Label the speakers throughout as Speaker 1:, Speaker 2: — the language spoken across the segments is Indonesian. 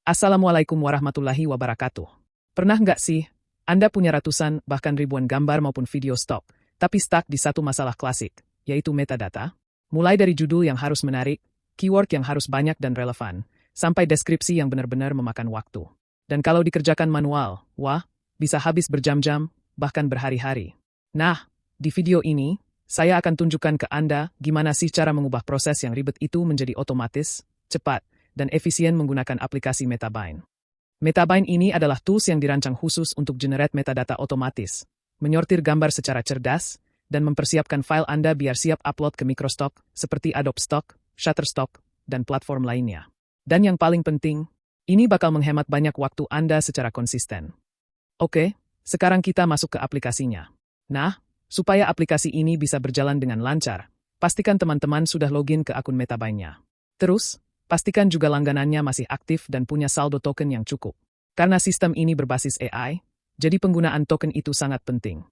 Speaker 1: Assalamualaikum warahmatullahi wabarakatuh. Pernah nggak sih, Anda punya ratusan bahkan ribuan gambar maupun video stock, tapi stuck di satu masalah klasik, yaitu metadata? Mulai dari judul yang harus menarik, keyword yang harus banyak dan relevan, sampai deskripsi yang benar-benar memakan waktu. Dan kalau dikerjakan manual, wah, bisa habis berjam-jam, bahkan berhari-hari. Nah, di video ini, saya akan tunjukkan ke Anda gimana sih cara mengubah proses yang ribet itu menjadi otomatis, cepat, dan efisien menggunakan aplikasi Metabind. Metabind ini adalah tools yang dirancang khusus untuk generate metadata otomatis, menyortir gambar secara cerdas, dan mempersiapkan file Anda biar siap upload ke Microstock seperti Adobe Stock, Shutterstock, dan platform lainnya. Dan yang paling penting, ini bakal menghemat banyak waktu Anda secara konsisten. Oke, sekarang kita masuk ke aplikasinya. Nah, supaya aplikasi ini bisa berjalan dengan lancar, pastikan teman-teman sudah login ke akun Metabind-nya. Terus, pastikan juga langganannya masih aktif dan punya saldo token yang cukup. Karena sistem ini berbasis AI, jadi penggunaan token itu sangat penting.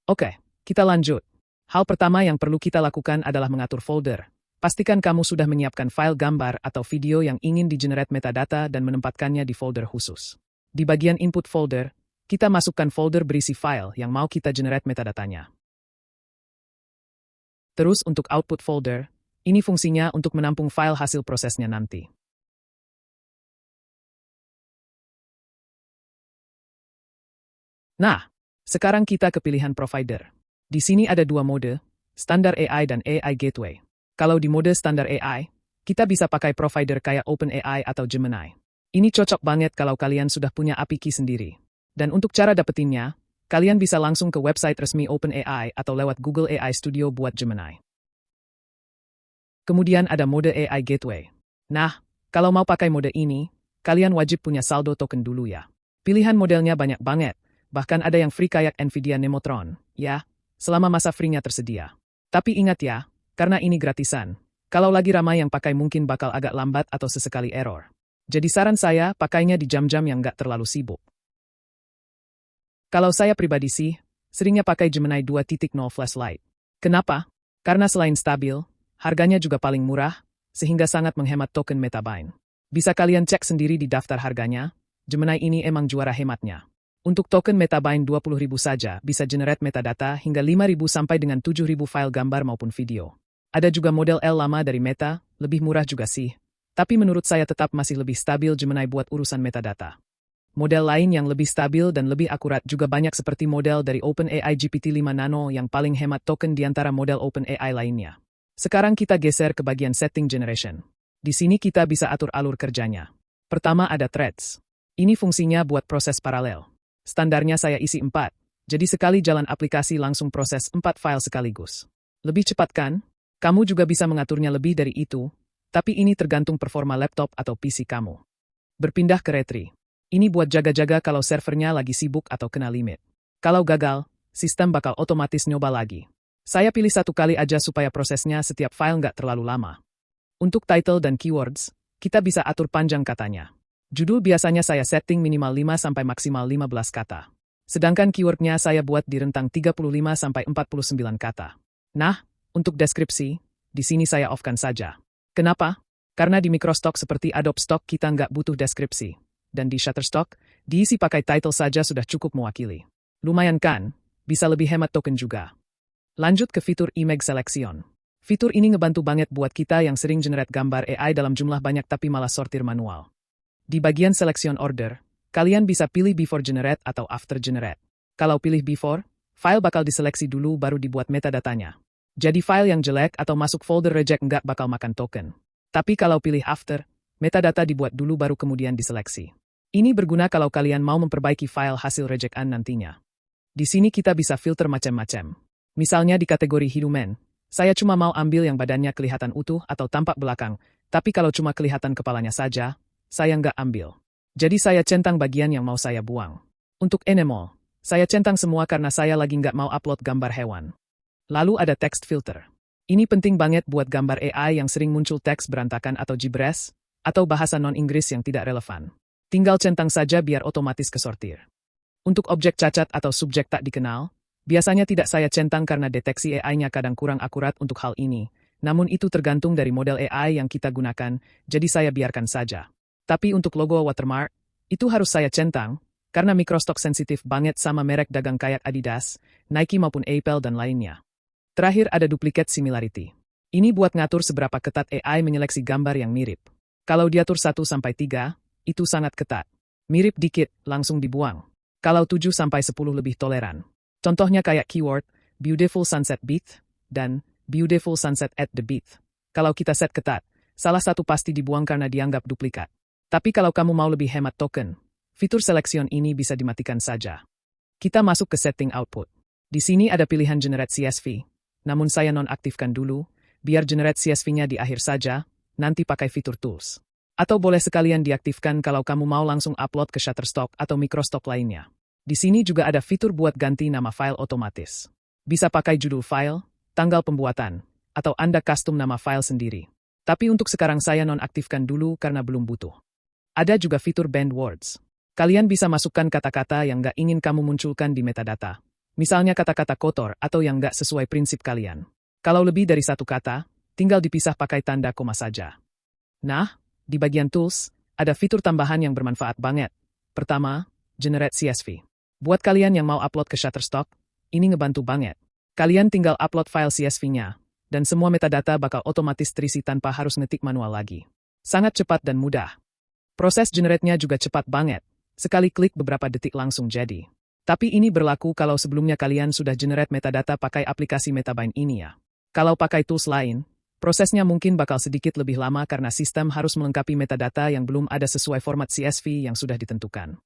Speaker 1: Oke, kita lanjut. Hal pertama yang perlu kita lakukan adalah mengatur folder. Pastikan kamu sudah menyiapkan file gambar atau video yang ingin di-generate metadata dan menempatkannya di folder khusus. Di bagian input folder, kita masukkan folder berisi file yang mau kita generate metadatanya. Terus untuk output folder, ini fungsinya untuk menampung file hasil prosesnya nanti. Nah, sekarang kita ke pilihan provider. Di sini ada dua mode, standar AI dan AI Gateway. Kalau di mode standar AI, kita bisa pakai provider kayak OpenAI atau Gemini. Ini cocok banget kalau kalian sudah punya API key sendiri. Dan untuk cara dapetinnya, kalian bisa langsung ke website resmi OpenAI atau lewat Google AI Studio buat Gemini. Kemudian ada mode AI Gateway. Nah, kalau mau pakai mode ini, kalian wajib punya saldo token dulu ya. Pilihan modelnya banyak banget, bahkan ada yang free kayak Nvidia Nemotron, ya, selama masa free-nya tersedia. Tapi ingat ya, karena ini gratisan, kalau lagi ramai yang pakai mungkin bakal agak lambat atau sesekali error. Jadi saran saya, pakainya di jam-jam yang nggak terlalu sibuk. Kalau saya pribadi sih, seringnya pakai Gemini 2.0 Flashlight. Kenapa? Karena selain stabil, harganya juga paling murah, sehingga sangat menghemat token Metabind. Bisa kalian cek sendiri di daftar harganya, Gemini ini emang juara hematnya. Untuk token Metabind 20.000 saja bisa generate metadata hingga 5.000 sampai dengan 7.000 file gambar maupun video. Ada juga model L lama dari Meta, lebih murah juga sih. Tapi menurut saya tetap masih lebih stabil Gemini buat urusan metadata. Model lain yang lebih stabil dan lebih akurat juga banyak seperti model dari OpenAI GPT-5 Nano yang paling hemat token di antara model OpenAI lainnya. Sekarang kita geser ke bagian setting generation. Di sini kita bisa atur alur kerjanya. Pertama ada threads. Ini fungsinya buat proses paralel. Standarnya saya isi 4, jadi sekali jalan aplikasi langsung proses 4 file sekaligus. Lebih cepat kan? Kamu juga bisa mengaturnya lebih dari itu, tapi ini tergantung performa laptop atau PC kamu. Berpindah ke retry. Ini buat jaga-jaga kalau servernya lagi sibuk atau kena limit. Kalau gagal, sistem bakal otomatis nyoba lagi. Saya pilih satu kali aja supaya prosesnya setiap file nggak terlalu lama. Untuk title dan keywords, kita bisa atur panjang katanya. Judul biasanya saya setting minimal 5 sampai maksimal 15 kata. Sedangkan keywordnya saya buat di rentang 35 sampai 49 kata. Nah, untuk deskripsi, di sini saya off-kan saja. Kenapa? Karena di Microstock seperti Adobe Stock kita nggak butuh deskripsi. Dan di Shutterstock, diisi pakai title saja sudah cukup mewakili. Lumayan kan? Bisa lebih hemat token juga. Lanjut ke fitur Image Selection. Fitur ini ngebantu banget buat kita yang sering generate gambar AI dalam jumlah banyak tapi malah sortir manual. Di bagian Selection Order, kalian bisa pilih Before Generate atau After Generate. Kalau pilih Before, file bakal diseleksi dulu baru dibuat metadatanya. Jadi file yang jelek atau masuk folder reject nggak bakal makan token. Tapi kalau pilih After, metadata dibuat dulu baru kemudian diseleksi. Ini berguna kalau kalian mau memperbaiki file hasil rejectan nantinya. Di sini kita bisa filter macam-macam. Misalnya di kategori Human, saya cuma mau ambil yang badannya kelihatan utuh atau tampak belakang, tapi kalau cuma kelihatan kepalanya saja, saya nggak ambil. Jadi saya centang bagian yang mau saya buang. Untuk Animal, saya centang semua karena saya lagi nggak mau upload gambar hewan. Lalu ada Text Filter. Ini penting banget buat gambar AI yang sering muncul teks berantakan atau gibberish, atau bahasa non-Inggris yang tidak relevan. Tinggal centang saja biar otomatis kesortir. Untuk objek cacat atau subjek tak dikenal, biasanya tidak saya centang karena deteksi AI-nya kadang kurang akurat untuk hal ini. Namun itu tergantung dari model AI yang kita gunakan, jadi saya biarkan saja. Tapi untuk logo watermark, itu harus saya centang, karena microstock sensitif banget sama merek dagang kayak Adidas, Nike maupun Apple dan lainnya. Terakhir ada duplicate similarity. Ini buat ngatur seberapa ketat AI menyeleksi gambar yang mirip. Kalau diatur 1-3, itu sangat ketat. Mirip dikit, langsung dibuang. Kalau 7-10 lebih toleran. Contohnya kayak keyword, beautiful sunset beach, dan beautiful sunset at the beach. Kalau kita set ketat, salah satu pasti dibuang karena dianggap duplikat. Tapi kalau kamu mau lebih hemat token, fitur selection ini bisa dimatikan saja. Kita masuk ke setting output. Di sini ada pilihan generate CSV, namun saya nonaktifkan dulu, biar generate CSV-nya di akhir saja, nanti pakai fitur tools. Atau boleh sekalian diaktifkan kalau kamu mau langsung upload ke Shutterstock atau Microstock lainnya. Di sini juga ada fitur buat ganti nama file otomatis. Bisa pakai judul file, tanggal pembuatan, atau Anda custom nama file sendiri. Tapi untuk sekarang saya nonaktifkan dulu karena belum butuh. Ada juga fitur banned words. Kalian bisa masukkan kata-kata yang nggak ingin kamu munculkan di metadata. Misalnya kata-kata kotor atau yang nggak sesuai prinsip kalian. Kalau lebih dari satu kata, tinggal dipisah pakai tanda koma saja. Nah, di bagian tools, ada fitur tambahan yang bermanfaat banget. Pertama, generate CSV. Buat kalian yang mau upload ke Shutterstock, ini ngebantu banget. Kalian tinggal upload file CSV-nya, dan semua metadata bakal otomatis terisi tanpa harus ngetik manual lagi. Sangat cepat dan mudah. Proses generate-nya juga cepat banget. Sekali klik beberapa detik langsung jadi. Tapi ini berlaku kalau sebelumnya kalian sudah generate metadata pakai aplikasi Metabind ini ya. Kalau pakai tools lain, prosesnya mungkin bakal sedikit lebih lama karena sistem harus melengkapi metadata yang belum ada sesuai format CSV yang sudah ditentukan.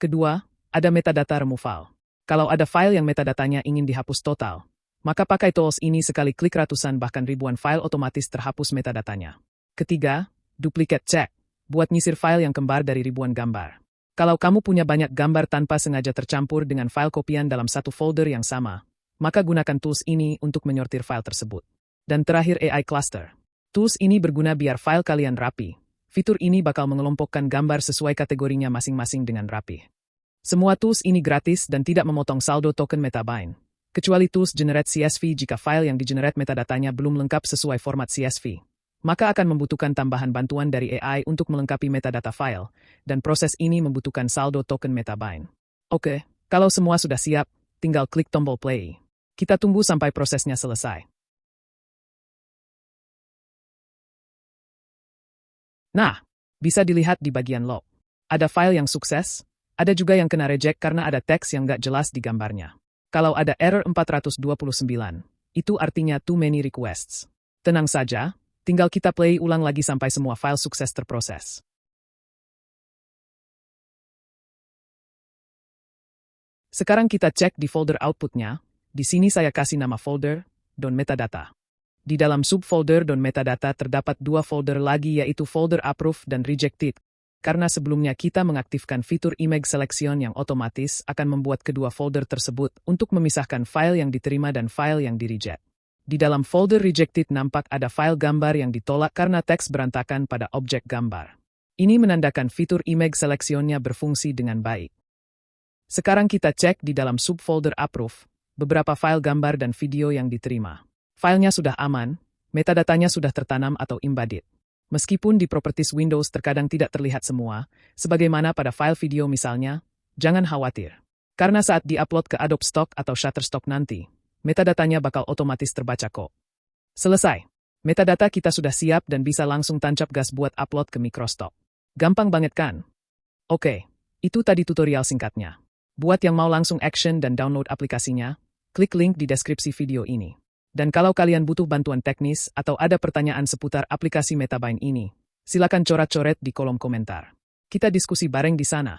Speaker 1: Kedua, ada metadata removal. Kalau ada file yang metadatanya ingin dihapus total, maka pakai tools ini sekali klik ratusan bahkan ribuan file otomatis terhapus metadatanya. Ketiga, duplicate check. Buat nyisir file yang kembar dari ribuan gambar. Kalau kamu punya banyak gambar tanpa sengaja tercampur dengan file kopian dalam satu folder yang sama, maka gunakan tools ini untuk menyortir file tersebut. Dan terakhir AI cluster. Tools ini berguna biar file kalian rapi. Fitur ini bakal mengelompokkan gambar sesuai kategorinya masing-masing dengan rapi. Semua tools ini gratis dan tidak memotong saldo token Metabind. Kecuali tools generate CSV jika file yang di-generate metadatanya belum lengkap sesuai format CSV. Maka akan membutuhkan tambahan bantuan dari AI untuk melengkapi metadata file, dan proses ini membutuhkan saldo token Metabind. Oke, kalau semua sudah siap, tinggal klik tombol play. Kita tunggu sampai prosesnya selesai. Nah, bisa dilihat di bagian log. Ada file yang sukses, ada juga yang kena reject karena ada teks yang nggak jelas di gambarnya. Kalau ada error 429, itu artinya too many requests. Tenang saja. Tinggal kita play ulang lagi sampai semua file sukses terproses. Sekarang kita cek di folder outputnya. Di sini saya kasih nama folder, don metadata. Di dalam subfolder don metadata terdapat dua folder lagi yaitu folder approved dan rejected. Karena sebelumnya kita mengaktifkan fitur image selection yang otomatis akan membuat kedua folder tersebut untuk memisahkan file yang diterima dan file yang di-reject. Di dalam folder rejected nampak ada file gambar yang ditolak karena teks berantakan pada objek gambar. Ini menandakan fitur image selection-nya berfungsi dengan baik. Sekarang kita cek di dalam subfolder approve, beberapa file gambar dan video yang diterima. Filenya sudah aman, metadatanya sudah tertanam atau embedded. Meskipun di properties Windows terkadang tidak terlihat semua, sebagaimana pada file video misalnya, jangan khawatir. Karena saat di-upload ke Adobe Stock atau Shutterstock nanti, metadatanya bakal otomatis terbaca kok. Selesai. Metadata kita sudah siap dan bisa langsung tancap gas buat upload ke Microstock. Gampang banget kan? Oke, itu tadi tutorial singkatnya. Buat yang mau langsung action dan download aplikasinya, klik link di deskripsi video ini. Dan kalau kalian butuh bantuan teknis atau ada pertanyaan seputar aplikasi Metabind ini, silakan coret-coret di kolom komentar. Kita diskusi bareng di sana.